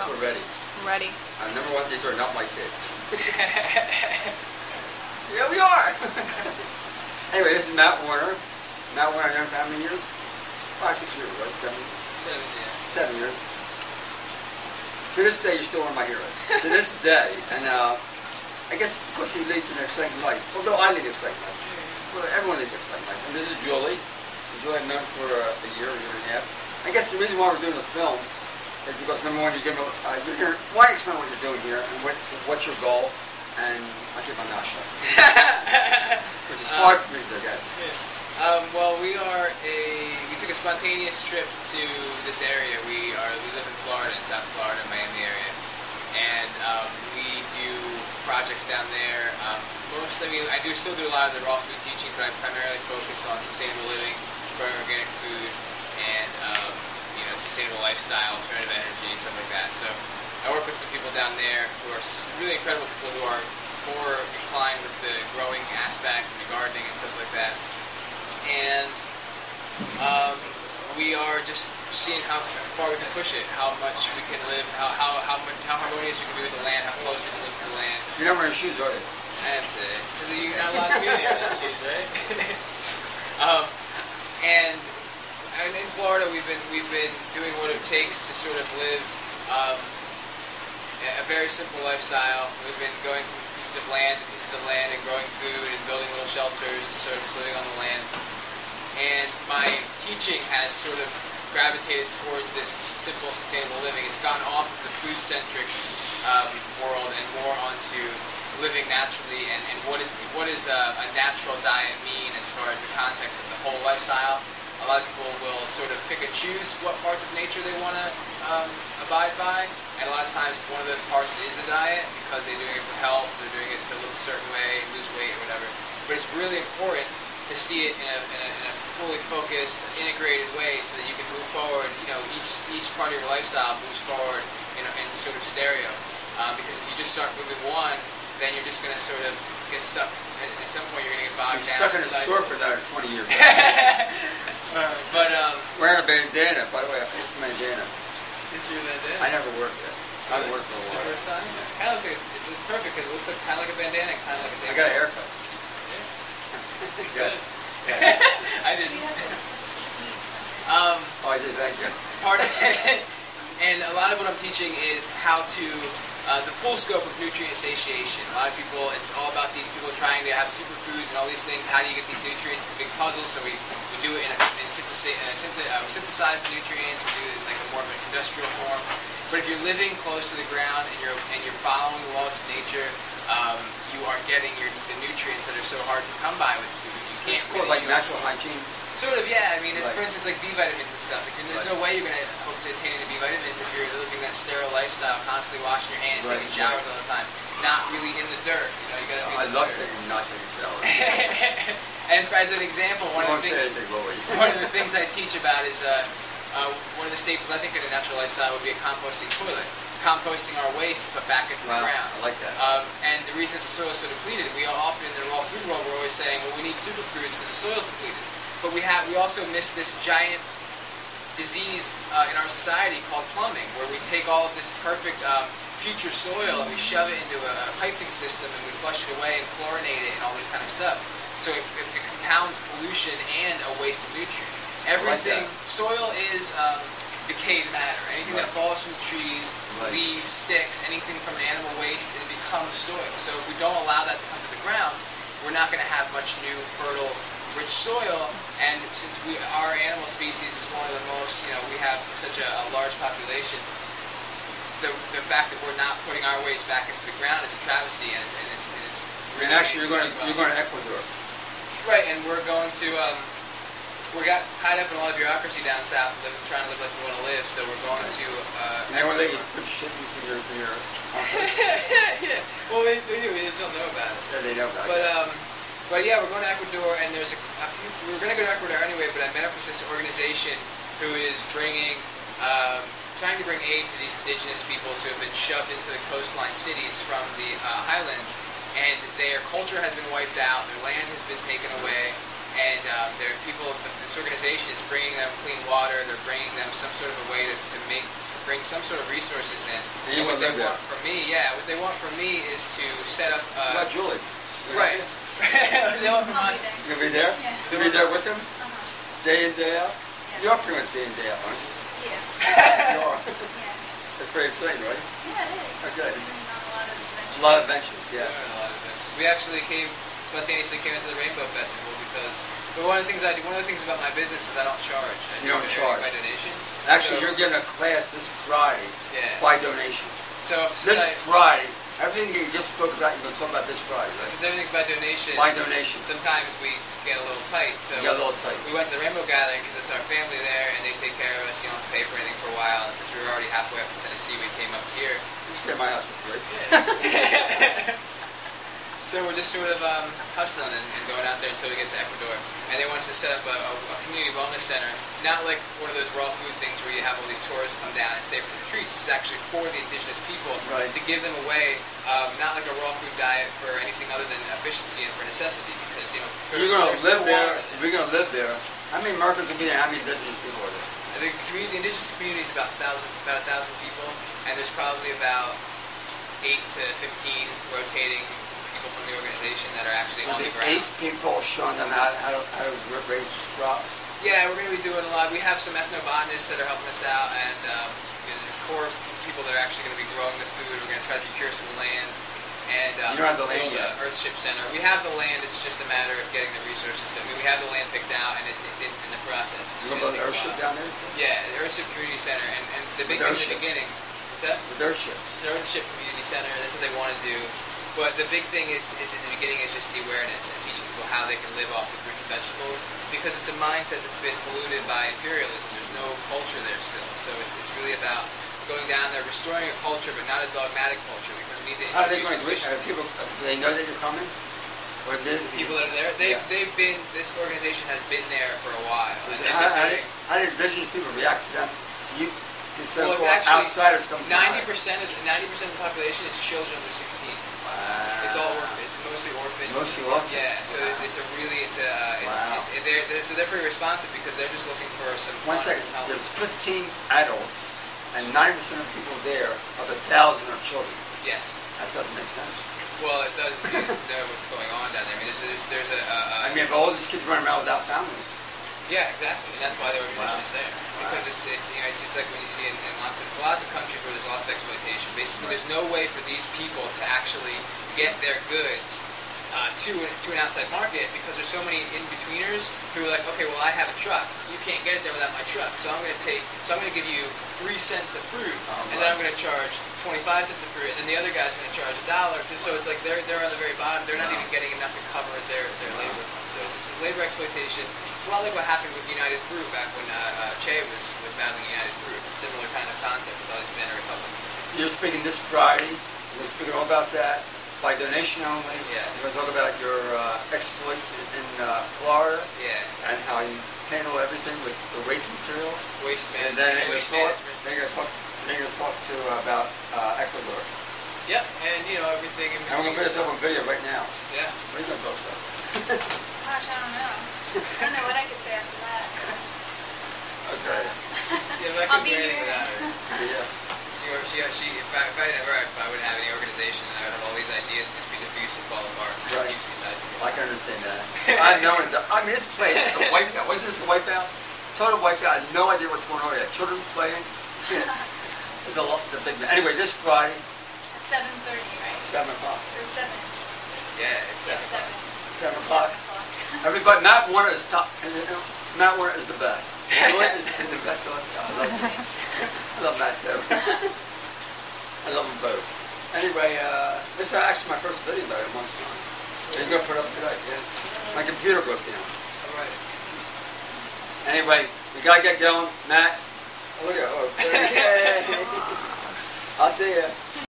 So we're ready. I'm ready. Number one, these are not my kids. Yeah, we are. Anyway, this is Matt Warner. Matt Warner, I've known for how many years? 5, 6 years, right? 7? 7 years. To this day, you're still one of my heroes. To this day, and I guess because he leads an exciting life. Although I lead an exciting life. Well, everyone leads an exciting life. And this is Julie. And Julie I've known for a year and a half. I guess the reason why we're doing the film is because number one, you're here. Why explain what you're doing here and what's your goal? And I'll keep my mouth shut. Which is hard for me to get. Well, we took a spontaneous trip to this area. We live in Florida, in South Florida, Miami area, and we do projects down there. I still do a lot of the raw food teaching, but I primarily focus on sustainable living, growing organic food, and sustainable lifestyle, alternative energy, stuff like that. So I work with some people down there who are really incredible people who are more inclined with the growing aspect and the gardening and stuff like that. And we are just seeing how far we can push it, how much we can live, how harmonious we can be with the land, how close we can live to the land. You're not wearing shoes, are you? I am today, because you're not allowed to be there without shoes, right? And in Florida, we've been doing what it takes to sort of live a very simple lifestyle. We've been going from pieces of land to pieces of land and growing food and building little shelters and sort of just living on the land. And my teaching has sort of gravitated towards this simple, sustainable living. It's gotten off of the food-centric world and more onto living naturally and what does a natural diet mean as far as the context of the whole lifestyle. A lot of people will sort of pick and choose what parts of nature they want to abide by, and a lot of times one of those parts is the diet because they're doing it for health, they're doing it to look a certain way, lose weight or whatever. But it's really important to see it in a fully focused, integrated way so that you can move forward. Each part of your lifestyle moves forward in sort of stereo. Because if you just start moving one, then you're just going to sort of get stuck. At some point, you're going to get bogged down. Stuck in a store for another 20 years. But wearing a bandana, by the way. It's a bandana. It's your bandana. I never worked it. I haven't worked for a while. It's your first time. Yeah. Kind of looks like it's perfect because it looks like kind of like a bandana, kind of like a tape. I got a haircut. Yeah. Good. I didn't. Oh, I did. Thank you. Part of it, and a lot of what I'm teaching is how to. The full scope of nutrient satiation. A lot of people, it's all about these people trying to have superfoods and all these things. How do you get these nutrients? It's a big puzzle, so we do it synthesize the nutrients. We do it in like more of an industrial form. But if you're living close to the ground and you're following the laws of nature, you are getting the nutrients that are so hard to come by with food. You can't it's called like natural hygiene. Sort of, yeah. I mean, for instance, like B vitamins and stuff. There's no way you're going to hope to attain the B vitamins if you're living that sterile lifestyle, constantly washing your hands, taking showers all the time, not really in the dirt. You got to be in the love dirt. not taking showers. And as an example, one of the things I teach about is one of the staples I think in a natural lifestyle would be a composting toilet. Composting our waste to put back into the ground. I like that. And the reason the soil is so depleted, we often in the raw food world we're always saying, well, we need superfoods because the soil's depleted. But we also miss this giant disease in our society called plumbing, where we take all of this perfect future soil and we shove it into a piping system and we flush it away and chlorinate it and all this kind of stuff. So it compounds pollution and a waste of nutrient. Everything, soil is decayed matter. Anything that falls from the trees, leaves, sticks, anything from animal waste, it becomes soil. So if we don't allow that to come to the ground, we're not going to have much new, fertile, rich soil. And since our animal species is one of the most, we have such a large population, the fact that we're not putting our waste back into the ground is a travesty, and it's really. And actually, you're going to Ecuador. Right, and we're going to. We got tied up in a lot of bureaucracy down south, trying to live like we want to live. So we're going to. Now they put shit into your. Yeah. Well, they do. We just don't know about it. Yeah, they know about it. But yeah, we're going to Ecuador, and there's we were going to go to Ecuador anyway, but I met up with this organization who is trying to bring aid to these indigenous peoples who have been shoved into the coastline cities from the highlands, and their culture has been wiped out, their land has been taken away, and this organization is bringing them clean water, they're bringing them some sort of a way to bring some sort of resources in. And you what want they to live want from me, yeah, what they want from me is to set up. What about Julie? Right. What they want from I'll us. be You'll be there? Yeah. You'll be there with them? Day in, day out? Yeah. You're pretty much day in, day out, aren't you? Yeah. You are. Yeah. That's pretty exciting, right? Yeah, it is. Okay. We're doing A a lot of adventures. lot of adventures, Yeah, yeah. a lot of adventures. We actually spontaneously came into the Rainbow Festival because one of the things about my business is I don't charge. You don't charge. By donation. Actually, So- you're giving a class this Friday Yeah. by donation. So This Friday, everything you just spoke about, you're going to talk about this Friday, right? since everything's by donation, By donation. sometimes we get a little tight. So You got a little tight. we went to the Rainbow Gathering because it's our family there, and they take care of us. You don't have to pay for anything for a while. And since we were already halfway up to Tennessee, we came up here. You stay at my house for free. So we're just sort of hustling and going out there until we get to Ecuador. And they want us to set up a community wellness center, not like one of those raw food things where you have all these tourists come down and stay for retreats. This is actually for the indigenous people, Right. to give them a way, not like a raw food diet for anything other than efficiency and for necessity. Because You're going to there's live no there. water We're going to live there. How many Americans will be there? How many indigenous people are there? The indigenous community is about 1,000 people, and there's probably about 8 to 15 rotating people from the organization that are actually So on the the ground. 8 people showing them how to raise crops. Yeah, we're going to be doing a lot. We have some ethnobotanists that are helping us out, and core people that are actually going to be growing the food. We're going to try to procure some land and You don't have the land build yet. an Earthship Center. We have the land. It's just a matter of getting the resources. I mean, we have the land picked out, and it's in the process. It's You're gonna going to build an take a Earthship while. down there? Yeah, the Earthship Community Center, and the big thing in Earthship. the beginning. What's that? With Earthship. It's an Earthship Community Center. That's what they want to do. But the big thing is in the beginning is just the awareness and teaching people how they can live off the fruits and vegetables, because it's a mindset that's been polluted by imperialism. There's no culture there still. So it's really about going down there, restoring a culture, but not a dogmatic culture, because we need to How are they introduce going to do it? efficiency. Do they know that you're coming? Or this, People that are there, they've been, this organization has been there for a while. And they've how, been how did indigenous people react to that? You, to Well, it's so-called actually outsiders coming to 90% of the population is children under 16. Wow. It's all orphans. It's mostly orphans. Mostly orphans. Yeah. So Wow. they're pretty responsive because they're just looking for some One fun and second. some help. There's 15 adults, and 90% of people there, of the 1,000 are children. Yeah. That doesn't make sense. Well, it does if you know what's going on down there. I mean, there's I mean, if all these kids running around without families. yeah, exactly, and that's why the organization Wow. is there. Wow. Because it's like when you see in lots of countries where there's lots of exploitation. Basically, there's no way for these people to actually get their goods to an outside market, because there's so many in-betweeners who are like, okay, well, I have a truck. You can't get it there without my truck, so I'm going to give you 3 cents of fruit, and then I'm going to charge 25 cents of fruit, and then the other guy's going to charge $1. So it's like they're on the very bottom. They're not even getting enough to cover their labor costs. So it's labor exploitation. It's a lot like what happened with United Fruit back when Che was battling United Fruit. It's a similar kind of concept with all these banana republics. You're speaking this Friday. We're speaking all about that by donation only. Yeah. We're going to talk about your exploits in Florida Yeah. and how you handle everything with the waste material. Waste And management. then Waste management. they're going to talk to about Ecuador. Yep, and everything in And we're going to put this up on video right now. Yeah. What are you going to talk about? Gosh, I don't know. I don't know what I could say after that. Okay. Yeah, but I I'll couldn't be do anything here. without her. Yeah. If I didn't have her, I wouldn't have any organization, and I would have all these ideas, and just be diffused and fall apart. So Right. it keeps me tied together. I can understand that. I know it. I mean, this place is a wipeout. Wasn't this a wipeout? Total wipeout. I had no idea what's going on here. Children playing. It's a big. Anyway, this Friday, At 7:30, right? 7 o'clock. Or 7. Yeah, it's Yeah, 7 7. 7 o'clock. Everybody, Matt Warner is top. Matt Warner is the best. Warner is the best. I love him. I love Matt too. I love them both. Anyway, this is actually my first video about it one time. You're going to put it up today, yeah? My computer broke down. All right. Anyway, we got to get going. Matt, oh, look at I'll see you.